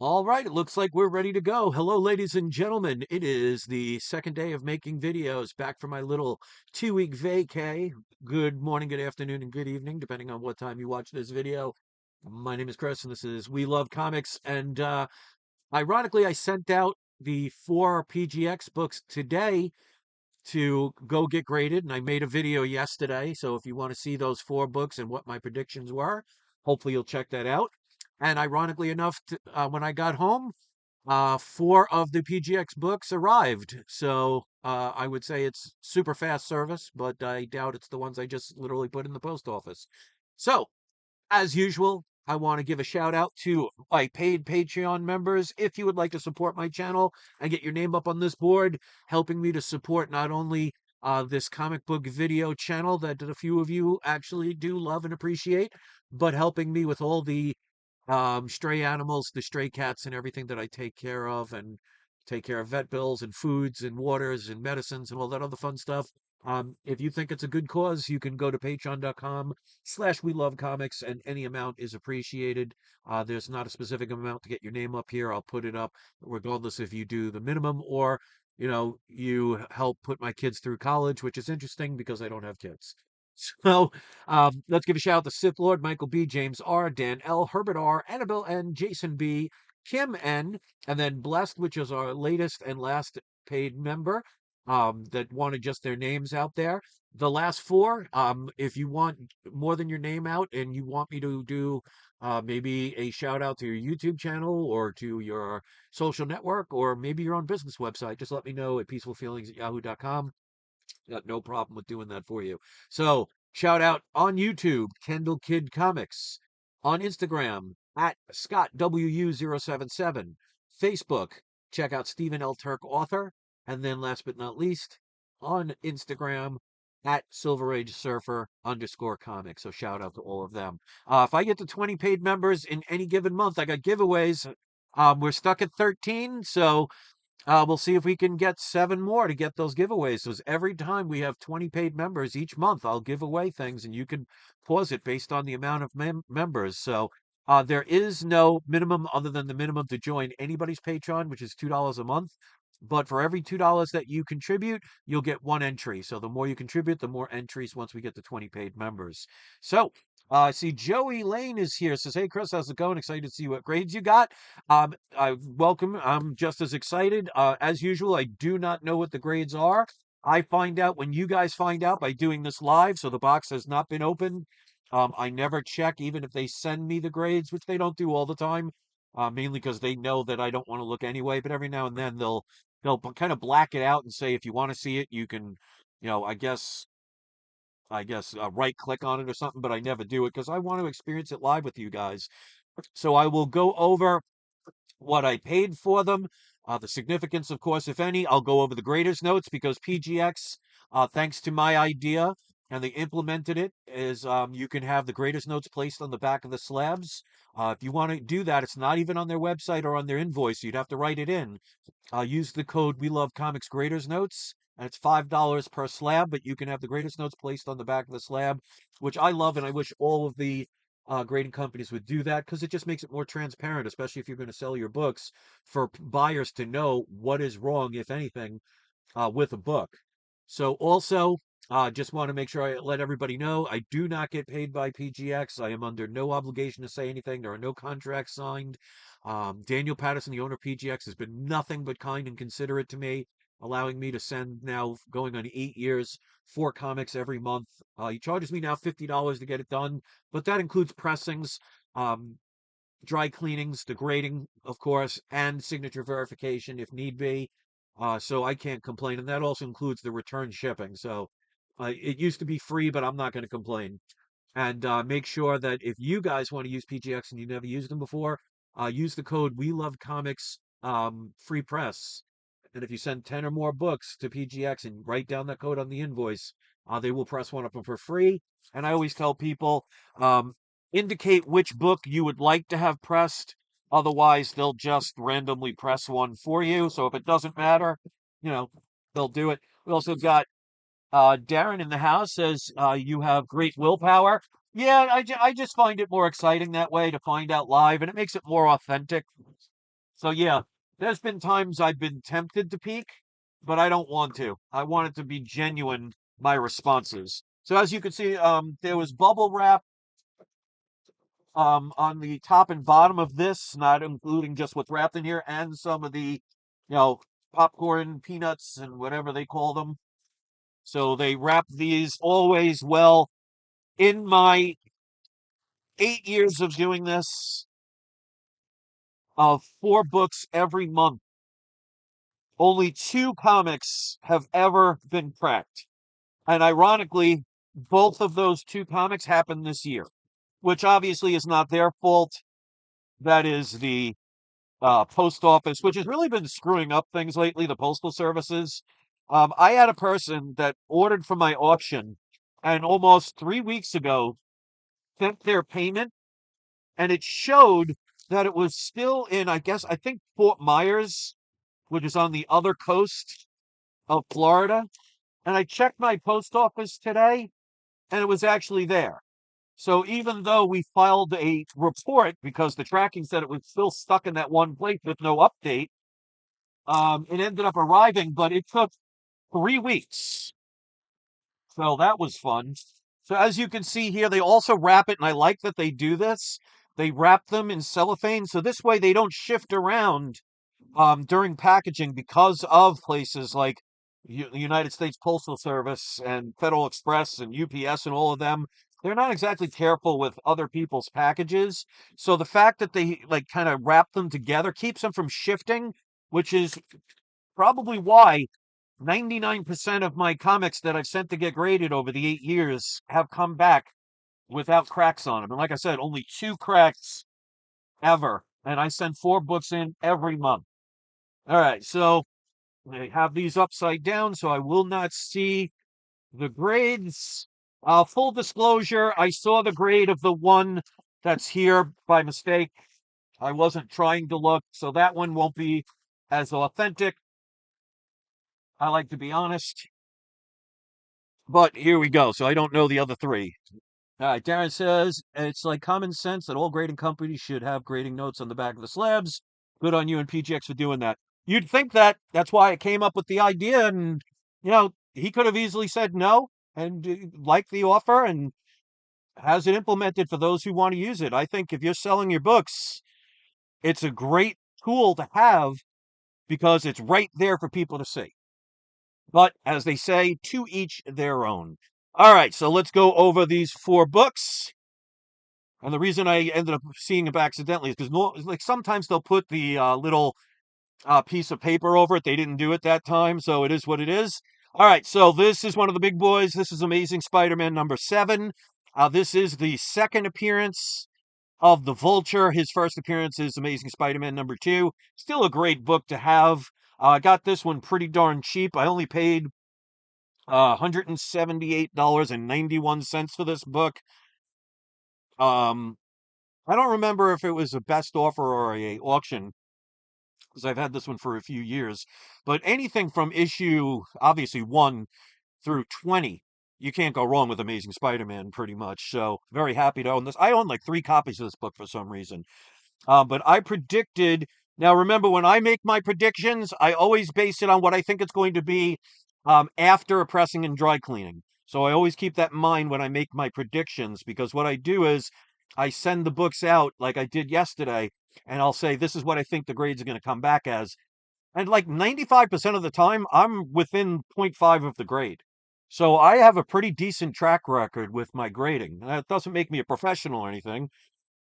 All right, it looks like we're ready to go. Hello, ladies and gentlemen. It is the second day of making videos, back from my little 2-week vacay. Good morning, good afternoon, and good evening, depending on what time you watch this video. My name is Chris, and this is We Love Comics. And ironically, I sent out the 4 PGX books today to go get graded, and I made a video yesterday. So if you want to see those 4 books and what my predictions were, hopefully you'll check that out. And ironically enough, when I got home, 4 of the PGX books arrived. So I would say it's super fast service, but I doubt it's the ones I just literally put in the post office. So as usual, I want to give a shout out to my paid Patreon members. If you would like to support my channel and get your name up on this board, helping me to support not only this comic book video channel that a few of you actually do love and appreciate, but helping me with all the stray animals, the stray cats, and everything that I take care of, and take care of vet bills and foods and waters and medicines and all that other fun stuff. If you think it's a good cause, you can go to patreon.com/we love comics, and any amount is appreciated. There's not a specific amount to get your name up here. I'll put it up regardless if you do the minimum or you help put my kids through college, which is interesting because I don't have kids. So let's give a shout out to Sith Lord, Michael B, James R, Dan L, Herbert R, Annabelle N, Jason B, Kim N, and then Blessed, which is our latest and last paid member that wanted just their names out there. The last 4, if you want more than your name out and you want me to do maybe a shout out to your YouTube channel or to your social network or maybe your own business website, just let me know at peacefulfeelings@yahoo.com. Got no problem with doing that for you. So, shout out on YouTube, Kendall Kid Comics. On Instagram, at Scott WU077. Facebook, check out Stephen L. Turk Author. And then, last but not least, on Instagram, at Silver Age Surfer _comics. So, shout out to all of them. If I get to 20 paid members in any given month, I got giveaways. We're stuck at 13, so we'll see if we can get 7 more to get those giveaways. So every time we have 20 paid members each month, I'll give away things, and you can pause it based on the amount of members. So there is no minimum other than the minimum to join anybody's Patreon, which is $2 a month. But for every $2 that you contribute, you'll get 1 entry. So the more you contribute, the more entries once we get to 20 paid members. So I see Joey Lane is here. Says, "Hey Chris, how's it going? Excited to see what grades you got." I welcome. I'm just as excited. As usual, I do not know what the grades are. I find out when you guys find out by doing this live, so the box has not been opened. I never check, even if they send me the grades, which they don't do all the time, mainly because they know that I don't want to look anyway. But every now and then they'll kind of black it out and say, if you want to see it, you can, I guess right click on it or something. But I never do it because I want to experience it live with you guys. So I will go over what I paid for them, the significance, of course, if any. I'll go over the graders notes because PGX, thanks to my idea, and they implemented it, is you can have the graders notes placed on the back of the slabs. If you want to do that, it's not even on their website or on their invoice. You'd have to write it in. Use the code We Love Comics Graders Notes, and it's $5 per slab, but you can have the graders notes placed on the back of the slab, which I love, and I wish all of the grading companies would do that because it just makes it more transparent, especially if you're going to sell your books, for buyers to know what is wrong, if anything, with a book. So also, just want to make sure I let everybody know I do not get paid by PGX. I am under no obligation to say anything. There are no contracts signed. Daniel Patterson, the owner of PGX, has been nothing but kind and considerate to me, allowing me to send, now going on 8 years, 4 comics every month. He charges me now $50 to get it done, but that includes pressings, um, dry cleanings, the grading, of course, and signature verification if need be. So I can't complain. And that also includes the return shipping. So it used to be free, but I'm not going to complain. And make sure that if you guys want to use PGX and you never used them before, use the code We Love Comics free press. And if you send 10 or more books to PGX and write down that code on the invoice, they will press one of them for free. And I always tell people, um, indicate which book you would like to have pressed. Otherwise, they'll just randomly press one for you. So if it doesn't matter, you know, they'll do it. We also got Darren in the house says you have great willpower. Yeah, I just find it more exciting that way to find out live, and it makes it more authentic. So yeah, there's been times I've been tempted to peek, but I don't want to. I want it to be genuine, my responses. So as you can see, there was bubble wrap on the top and bottom of this, not including just what's wrapped in here, and some of the, you know, popcorn, peanuts, and whatever they call them. So they wrap these always well. In my 8 years of doing this, of 4 books every month, only 2 comics have ever been cracked. And ironically, both of those 2 comics happened this year, which obviously is not their fault. That is the post office, which has really been screwing up things lately, the postal services. I had a person that ordered from my auction and almost 3 weeks ago sent their payment, and it showed that it was still in, I think Fort Myers, which is on the other coast of Florida. And I checked my post office today, and it was actually there. So even though we filed a report because the tracking said it was still stuck in that one place with no update, it ended up arriving, but it took 3 weeks. So that was fun. So as you can see here, they also wrap it, and I like that they do this. They wrap them in cellophane, so this way they don't shift around during packaging because of places like the United States Postal Service and Federal Express and UPS and all of them. They're not exactly careful with other people's packages. So the fact that they like kind of wrap them together keeps them from shifting, which is probably why 99% of my comics that I've sent to get graded over the 8 years have come back without cracks on them. And like I said, only 2 cracks ever. And I send 4 books in every month. All right, so I have these upside down, so I will not see the grades. Full disclosure, I saw the grade of the one that's here by mistake. I wasn't trying to look, so that one won't be as authentic. I like to be honest. But here we go. So I don't know the other 3. All right, Darren says it's like common sense that all grading companies should have grading notes on the back of the slabs. Good on you and PGX for doing that. You'd think that that's why I came up with the idea, and he could have easily said no and liked the offer and has it implemented for those who want to use it. I think if you're selling your books, it's a great tool to have because it's right there for people to see. But as they say, to each their own. All right, so let's go over these 4 books. And the reason I ended up seeing them accidentally is because like sometimes they'll put the little piece of paper over it. They didn't do it that time, so it is what it is. All right, so this is one of the big boys. This is Amazing Spider-Man #7. This is the second appearance of the Vulture. His first appearance is Amazing Spider-Man #2. Still a great book to have. I got this one pretty darn cheap. I only paid $178.91 for this book. I don't remember if it was a best offer or a auction because I've had this one for a few years. But anything from issue obviously 1 through 20, you can't go wrong with Amazing Spider-Man pretty much. So very happy to own this. I own like 3 copies of this book for some reason. But I predicted. Now, remember, when I make my predictions, I always base it on what I think it's going to be after a pressing and dry cleaning. So I always keep that in mind when I make my predictions because what I do is I send the books out like I did yesterday, and I'll say, this is what I think the grades are going to come back as. And like 95% of the time, I'm within zero point 0.5 of the grade. So I have a pretty decent track record with my grading. That doesn't make me a professional or anything,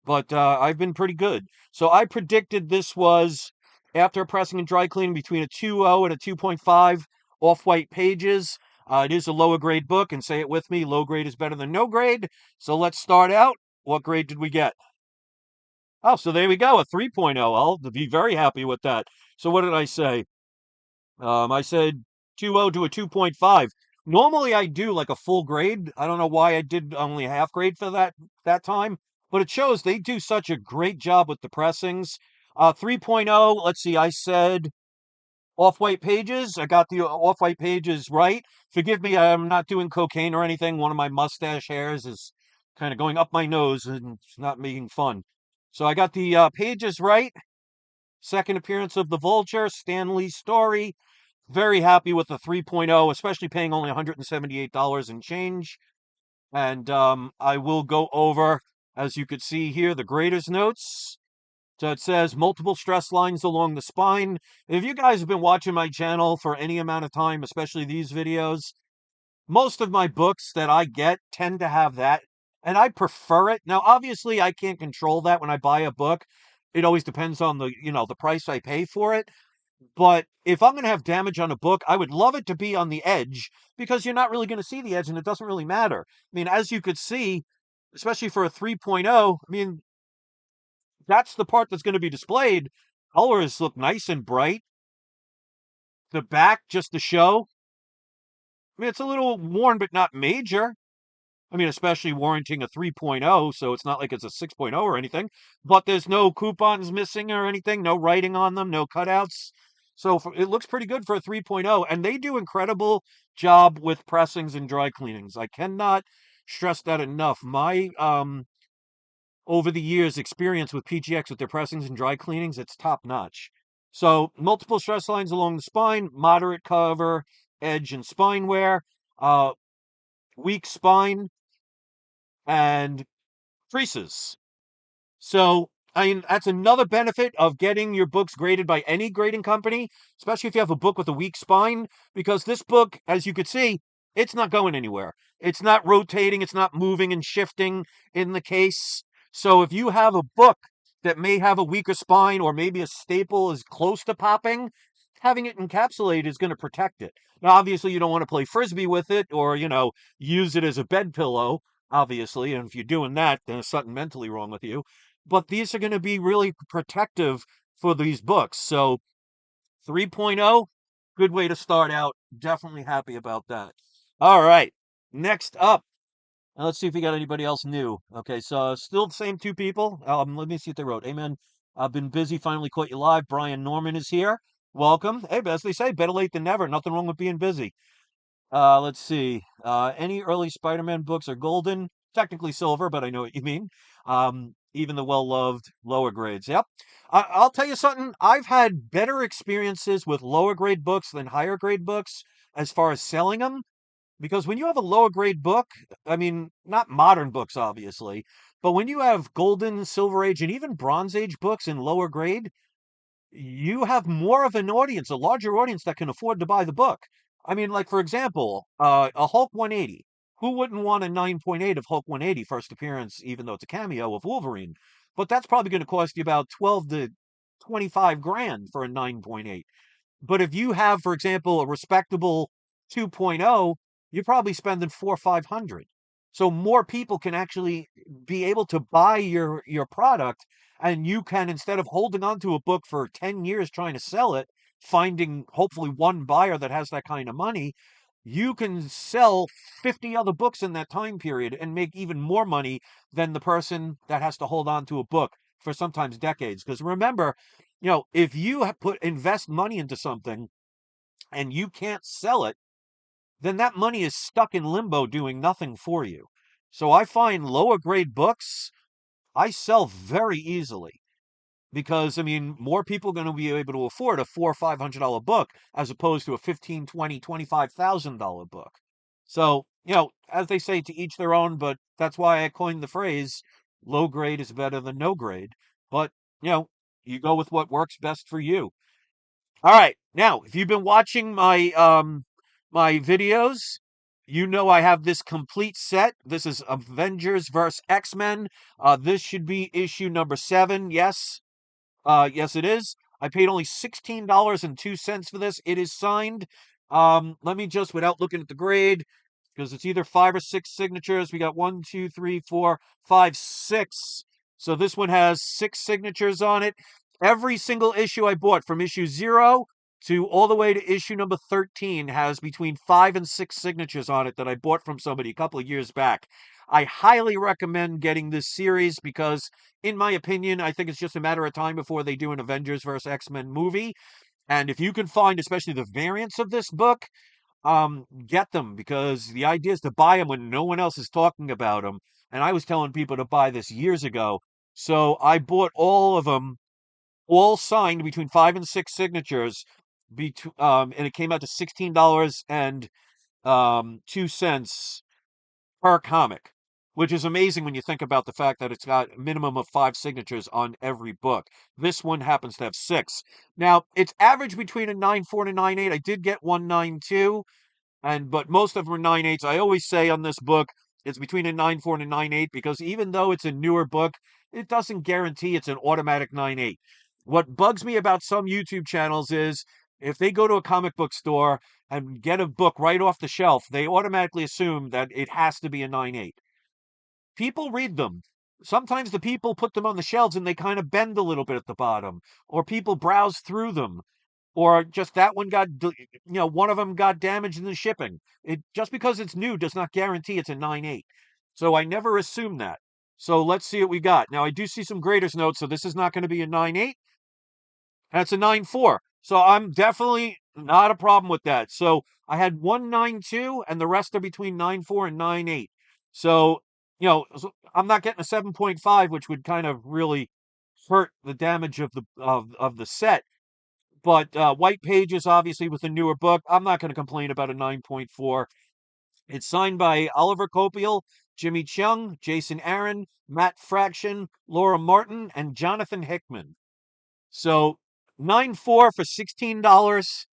but I've been pretty good. So I predicted this was after pressing and dry cleaning between a 2.0 and a 2.5 off-white pages. It is a lower grade book, and say it with me, low grade is better than no grade. So let's start out. What grade did we get? Oh, so there we go, a 3.0. I'll be very happy with that. So what did I say? I said 2.0 to a 2.5. Normally I do like a full grade. I don't know why I did only a half grade for that time, but it shows they do such a great job with the pressings. 3.0, let's see, I said off-white pages. I got the off-white pages right. Forgive me, I'm not doing cocaine or anything. One of my mustache hairs is kind of going up my nose and it's not making fun. So I got the pages right. Second appearance of the Vulture, Stan Lee's story. Very happy with the 3.0, especially paying only $178 and change. And I will go over, as you could see here, the grader's notes. So it says multiple stress lines along the spine. If you guys have been watching my channel for any amount of time, especially these videos, most of my books that I get tend to have that, and I prefer it. Now, obviously, I can't control that when I buy a book. It always depends on the price I pay for it. But if I'm going to have damage on a book, I would love it to be on the edge because you're not really going to see the edge and it doesn't really matter. I mean, as you could see, especially for a 3.0, I mean, that's the part that's going to be displayed. Colors look nice and bright. The back, just to show. I mean, it's a little worn, but not major. I mean, especially warranting a 3.0, so it's not like it's a 6.0 or anything. But there's no coupons missing or anything, no writing on them, no cutouts. So it looks pretty good for a 3.0, and they do incredible job with pressings and dry cleanings. I cannot stress that enough. My over the years experience with PGX with their pressings and dry cleanings, it's top notch. So multiple stress lines along the spine, moderate cover, edge and spine wear, uh, weak spine, and creases. So, I mean, that's another benefit of getting your books graded by any grading company, especially if you have a book with a weak spine, because this book, as you could see, it's not going anywhere. It's not rotating, it's not moving and shifting in the case. So, if you have a book that may have a weaker spine or maybe a staple is close to popping, having it encapsulated is going to protect it. Now, obviously, you don't want to play frisbee with it or, use it as a bed pillow, obviously. And if you're doing that, then there's something mentally wrong with you. But these are going to be really protective for these books. So 3.0, good way to start out. Definitely happy about that. All right. Next up, let's see if we got anybody else new. Okay, so still the same two people. Let me see what they wrote. Amen. I've been busy. Finally caught you live. Brian Norman is here. Welcome. Hey, as they say, better late than never. Nothing wrong with being busy. Let's see. Any early Spider-Man books are golden, technically silver, but I know what you mean. Even the well-loved lower grades. Yep. I'll tell you something. I've had better experiences with lower grade books than higher grade books as far as selling them. Because when you have a lower grade book, I mean, not modern books, obviously, but when you have golden, silver age, and even bronze age books in lower grade, you have more of an audience, a larger audience that can afford to buy the book. I mean, like for example, a Hulk 180. Who wouldn't want a 9.8 of Hulk 180 first appearance, even though it's a cameo of Wolverine? But that's probably going to cost you about 12 to 25 grand for a 9.8. But if you have, for example, a respectable 2.0, you're probably spending 400 or 500. So more people can actually be able to buy your product, and you can, instead of holding on to a book for 10 years trying to sell it, finding hopefully one buyer that has that kind of money, you can sell 50 other books in that time period and make even more money than the person that has to hold on to a book for sometimes decades. Because remember, if you invest money into something and you can't sell it, then that money is stuck in limbo doing nothing for you. So I find lower grade books I sell very easily because I mean more people are going to be able to afford a $400 or $500 book as opposed to a 15, 20, $25,000 book. So, as they say, to each their own, but that's why I coined the phrase low grade is better than no grade. But, you go with what works best for you. All right. Now, if you've been watching my videos, you know I have this complete set. This is Avengers vs. X-Men. This should be issue number 7. Yes. Yes, it is. I paid only $16.02 for this. It is signed. Let me just, without looking at the grade, because it's either 5 or 6 signatures. We got 1, 2, 3, 4, 5, 6. So this one has 6 signatures on it. Every single issue I bought from issue 0 to all the way to issue number 13 has between 5 and 6 signatures on it that I bought from somebody a couple of years back. I highly recommend getting this series because, in my opinion, I think it's just a matter of time before they do an Avengers vs. X-Men movie. And if you can find, especially the variants of this book, get them because the idea is to buy them when no one else is talking about them. And I was telling people to buy this years ago. So I bought all of them all signed between 5 and 6 signatures, and it came out to $16.02 per comic, which is amazing when you think about the fact that it's got a minimum of 5 signatures on every book. This one happens to have 6. Now, it's average between a 9.4 and a 9.8. I did get one 9.2, but most of them are 9.8s. I always say on this book, it's between a 9.4 and a 9.8 because even though it's a newer book, it doesn't guarantee it's an automatic 9.8. What bugs me about some YouTube channels is if they go to a comic book store and get a book right off the shelf, they automatically assume that it has to be a 9.8. People read them. Sometimes the people put them on the shelves and they kind of bend a little bit at the bottom, or people browse through them, or just that one one of them got damaged in the shipping. It just because it's new does not guarantee it's a 9.8. So I never assume that. So let's see what we got. Now I do see some graders notes, so this is not going to be a 9.8. That's a 9.4. So I'm definitely not a problem with that. So I had one 9.2 and the rest are between 9.4 and 9.8. So, I'm not getting a 7.5, which would kind of really hurt the damage of the set. But White Pages, obviously, with a newer book, I'm not going to complain about a 9.4. It's signed by Oliver Copiel, Jimmy Chung, Jason Aaron, Matt Fraction, Laura Martin, and Jonathan Hickman. So 9.4 for $16.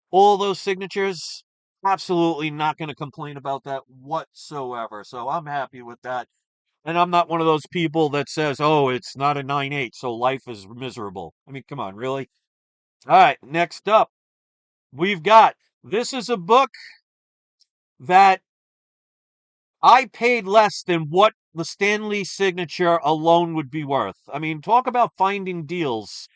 All those signatures. Absolutely not going to complain about that whatsoever. So I'm happy with that. And I'm not one of those people that says, oh, it's not a 9.8, so life is miserable. I mean, come on, really? All right, next up, we've got this is a book that I paid less than what the Stanley signature alone would be worth. I mean, talk about finding deals.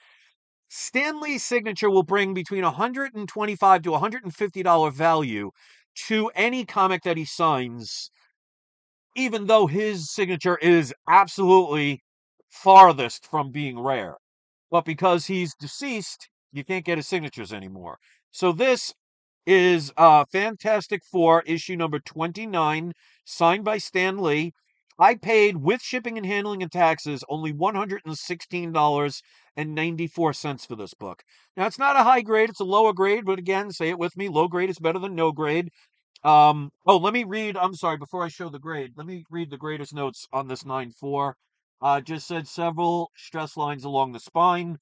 Stanley's signature will bring between $125 to $150 value to any comic that he signs, even though his signature is absolutely farthest from being rare. But because he's deceased, you can't get his signatures anymore. So this is Fantastic Four, issue number 29, signed by Stan Lee. I paid, with shipping and handling and taxes, only $116.94 for this book. Now, it's not a high grade, it's a lower grade, but again, say it with me, low grade is better than no grade. Let me read, I'm sorry, before I show the grade, let me read the greatest notes on this 9.4. Just said several stress lines along the spine.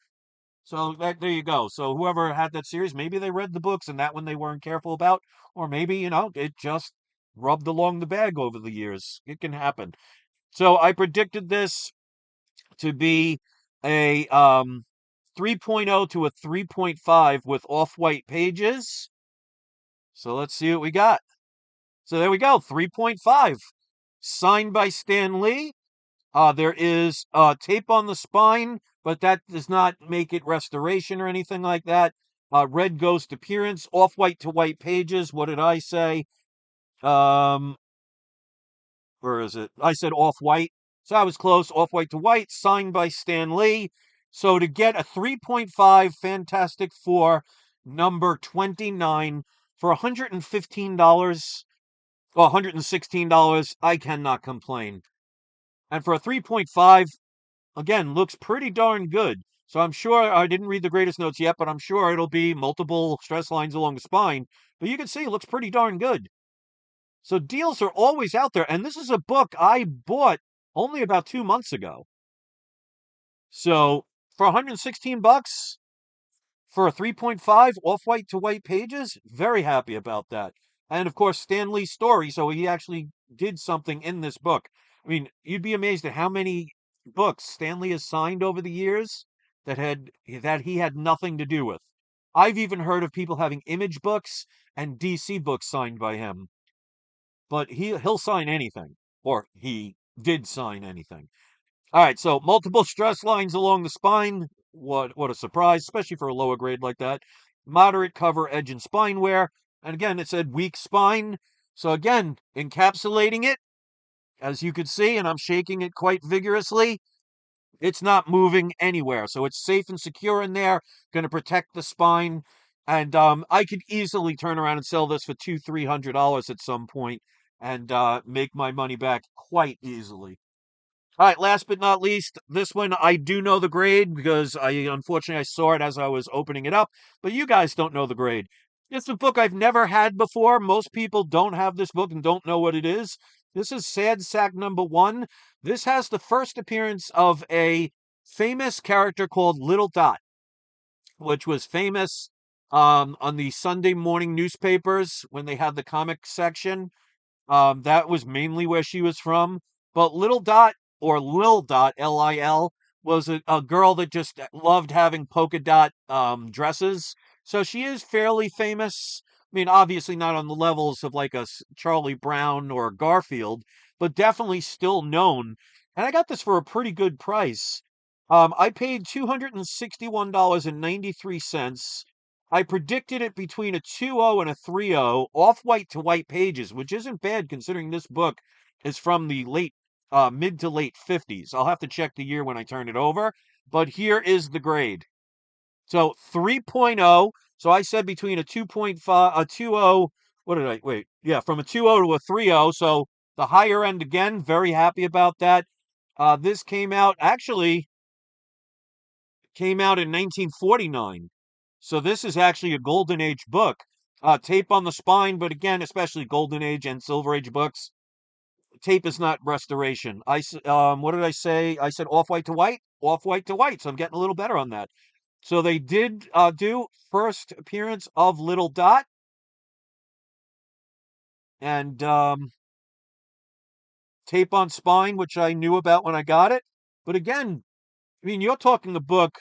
So there you go. So whoever had that series, maybe they read the books and that one they weren't careful about, or maybe, it just rubbed along the bag over the years. It can happen. So I predicted this to be a 3.0 to a 3.5 with off-white pages. So let's see what we got. So there we go, 3.5. Signed by Stan Lee. There is tape on the spine, but that does not make it restoration or anything like that. Red Ghost appearance, off-white to white pages. What did I say? Um, where is it? I said off-white. So I was close. Off-white to white, signed by Stan Lee. So to get a 3.5 Fantastic Four number 29 for $115, well, $116, I cannot complain. And for a 3.5, again, looks pretty darn good. So I'm sure I didn't read the greatest notes yet, but I'm sure it'll be multiple stress lines along the spine. But you can see it looks pretty darn good. So deals are always out there. And this is a book I bought only about 2 months ago. So for 116 bucks for a 3.5 off-white to white pages, very happy about that. And of course, Stan Lee's story. So he actually did something in this book. I mean, you'd be amazed at how many books Stanley has signed over the years that he had nothing to do with. I've even heard of people having Image books and DC books signed by him, but he'll sign anything, or he did sign anything. All right, so multiple stress lines along the spine. What a surprise, especially for a lower grade like that. Moderate cover, edge, and spine wear. And again, it said weak spine. So again, encapsulating it, as you could see, and I'm shaking it quite vigorously. It's not moving anywhere. So it's safe and secure in there, going to protect the spine. And I could easily turn around and sell this for $200-300 at some point and make my money back quite easily. All right, last but not least, this one I do know the grade because I saw it as I was opening it up, but you guys don't know the grade. It's a book I've never had before. Most people don't have this book and don't know what it is. This is Sad Sack #1. This has the first appearance of a famous character called Little Dot, which was famous on the Sunday morning newspapers when they had the comic section. That was mainly where she was from. But Little Dot, or Lil Dot, Lil, was a girl that just loved having polka dot dresses. So she is fairly famous. I mean, obviously not on the levels of like a Charlie Brown or Garfield, but definitely still known. And I got this for a pretty good price. I paid $261.93. I predicted it between a 2.0 and a 3.0, off-white to white pages, which isn't bad considering this book is from the mid to late 50s. I'll have to check the year when I turn it over, but here is the grade. So 3.0. So I said between a 2.5, a 2.0. What did I, wait, yeah, from a 2.0 to a 3.0. So the higher end again, very happy about that. This came out in 1949. So this is actually a golden age book. Tape on the spine, but again, especially golden age and silver age books, tape is not restoration. What did I say? I said off-white to white, off-white to white. So I'm getting a little better on that. So they did do first appearance of Little Dot, and tape on spine, which I knew about when I got it. But again, I mean, you're talking a book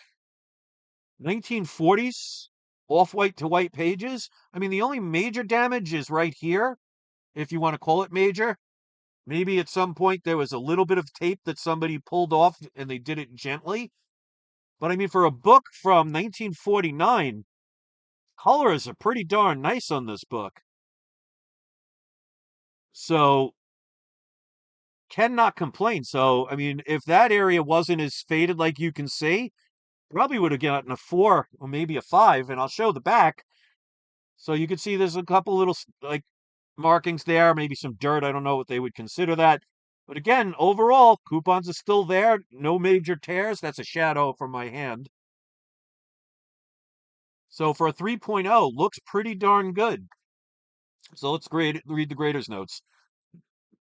1940s, off-white to white pages. I mean, the only major damage is right here, if you want to call it major. Maybe at some point there was a little bit of tape that somebody pulled off and they did it gently. But I mean, for a book from 1949, colors are pretty darn nice on this book. So, cannot complain. So, I mean, if that area wasn't as faded like you can see, probably would have gotten a 4 or maybe a 5. And I'll show the back. So you can see there's a couple little like markings there, maybe some dirt. I don't know what they would consider that. But again, overall, coupons are still there. No major tears. That's a shadow from my hand. So for a 3.0, looks pretty darn good. So let's read the grader's notes.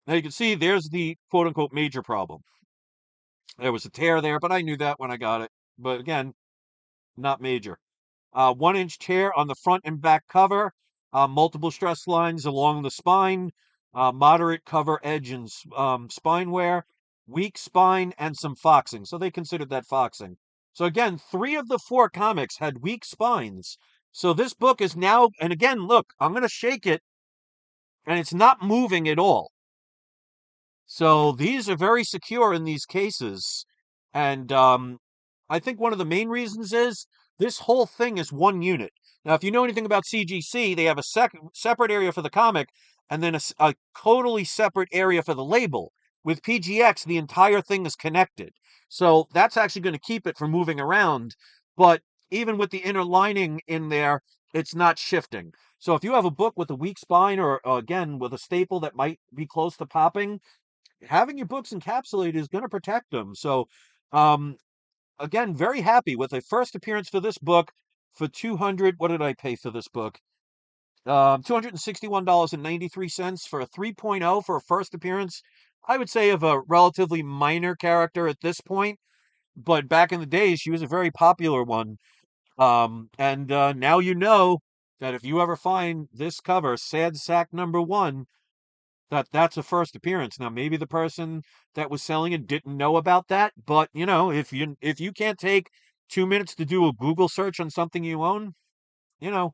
Now you can see there's the quote unquote major problem. There was a tear there, but I knew that when I got it. But again, not major. 1-inch tear on the front and back cover, multiple stress lines along the spine, moderate cover edge and spine wear, weak spine, and some foxing. So they considered that foxing. So again, 3 of the 4 comics had weak spines. So this book is now, and again, look, I'm going to shake it, and it's not moving at all. So these are very secure in these cases. And I think one of the main reasons is this whole thing is one unit. Now, if you know anything about CGC, they have a separate area for the comic and then a totally separate area for the label. With PGX, the entire thing is connected. So that's actually going to keep it from moving around. But even with the inner lining in there, it's not shifting. So if you have a book with a weak spine or again, with a staple that might be close to popping, having your books encapsulated is going to protect them. So, um, again, very happy with a first appearance for this book for 200. What did I pay for this book? $261.93 for a 3.0 for a first appearance. I would say of a relatively minor character at this point, but back in the days, she was a very popular one. And now you know that if you ever find this cover, Sad Sack #1, that's a first appearance. Now maybe the person that was selling it didn't know about that, but you know, if you can't take 2 minutes to do a Google search on something you own, you know,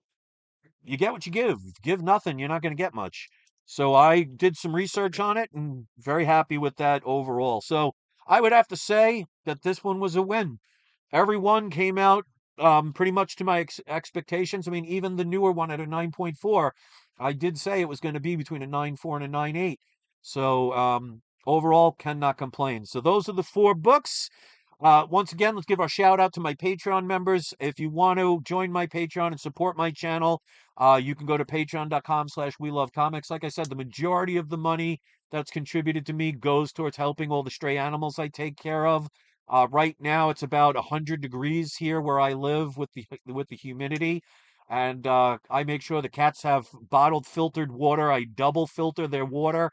you get what you give. Give nothing, you're not going to get much. So I did some research on it and very happy with that overall. So I would have to say that this one was a win. Everyone came out pretty much to my expectations. I mean, even the newer one at a 9.4, I did say it was going to be between a 9.4 and a 9.8. So overall, cannot complain. So those are the 4 books. Once again, let's give our shout out to my Patreon members. If you want to join my Patreon and support my channel, you can go to patreon.com/we love comics. Like I said, the majority of the money that's contributed to me goes towards helping all the stray animals I take care of. Right now, it's about 100 degrees here where I live with the humidity, and I make sure the cats have bottled filtered water. I double filter their water.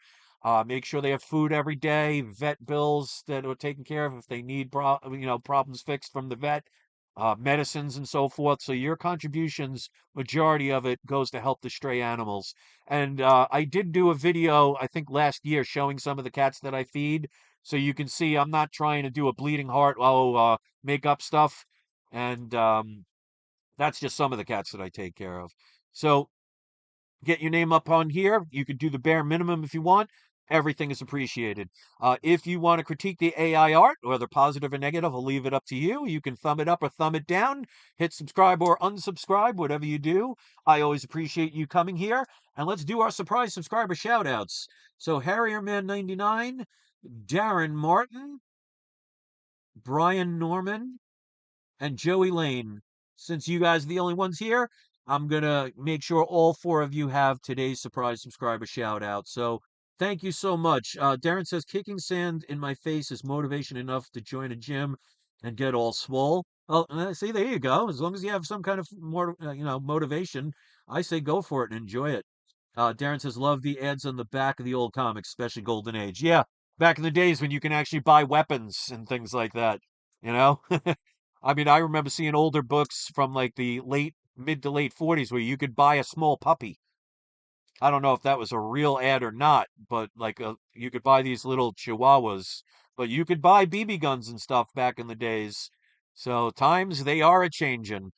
Make sure they have food every day, vet bills that are taken care of if they need problems fixed from the vet, medicines and so forth. So your contributions, majority of it goes to help the stray animals. And I did do a video, I think last year, showing some of the cats that I feed. So you can see I'm not trying to do a bleeding heart, make up stuff. And that's just some of the cats that I take care of. So get your name up on here. You could do the bare minimum if you want. Everything is appreciated. If you want to critique the AI art, whether positive or negative, I'll leave it up to you. You can thumb it up or thumb it down, hit subscribe or unsubscribe, whatever you do. I always appreciate you coming here. And let's do our surprise subscriber shout outs. So HarrierMan99, Darren Martin, Brian Norman, and Joey Lane. Since you guys are the only ones here, I'm going to make sure all four of you have today's surprise subscriber shout out. So thank you so much. Darren says, kicking sand in my face is motivation enough to join a gym and get all swole. Well, see, there you go. As long as you have some kind of more, motivation, I say go for it and enjoy it. Darren says, love the ads on the back of the old comics, especially Golden Age. Yeah, back in the days when you can actually buy weapons and things like that, you know? I mean, I remember seeing older books from like the mid to late 40s where you could buy a small puppy. I don't know if that was a real ad or not, but like you could buy these little chihuahuas, but you could buy BB guns and stuff back in the days. So times they are a changing.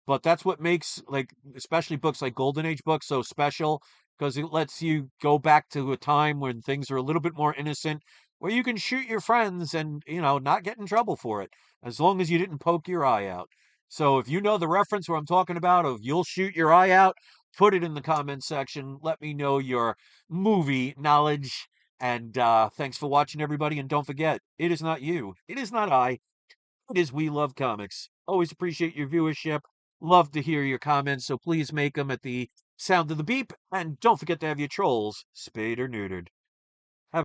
But that's what makes like especially books like Golden Age books so special because it lets you go back to a time when things are a little bit more innocent, where you can shoot your friends and, not get in trouble for it as long as you didn't poke your eye out. So if you know the reference where I'm talking about of you'll shoot your eye out, put it in the comment section. Let me know your movie knowledge. And thanks for watching, everybody. And don't forget, it is not you. It is not I. It is We Love Comics. Always appreciate your viewership. Love to hear your comments. So please make them at the sound of the beep. And don't forget to have your trolls spayed or neutered.